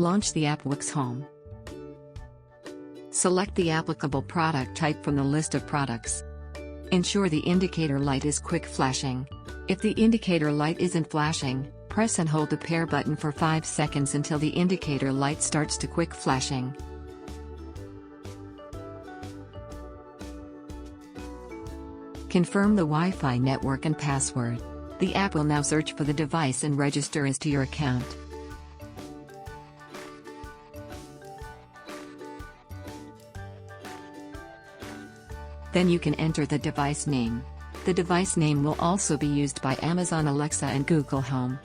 Launch the app WOOX Home. Select the applicable product type from the list of products. Ensure the indicator light is quick flashing. If the indicator light isn't flashing, press and hold the pair button for 5 seconds until the indicator light starts to quick flashing. Confirm the Wi-Fi network and password. The app will now search for the device and register as to your account. Then you can enter the device name. The device name will also be used by Amazon Alexa and Google Home.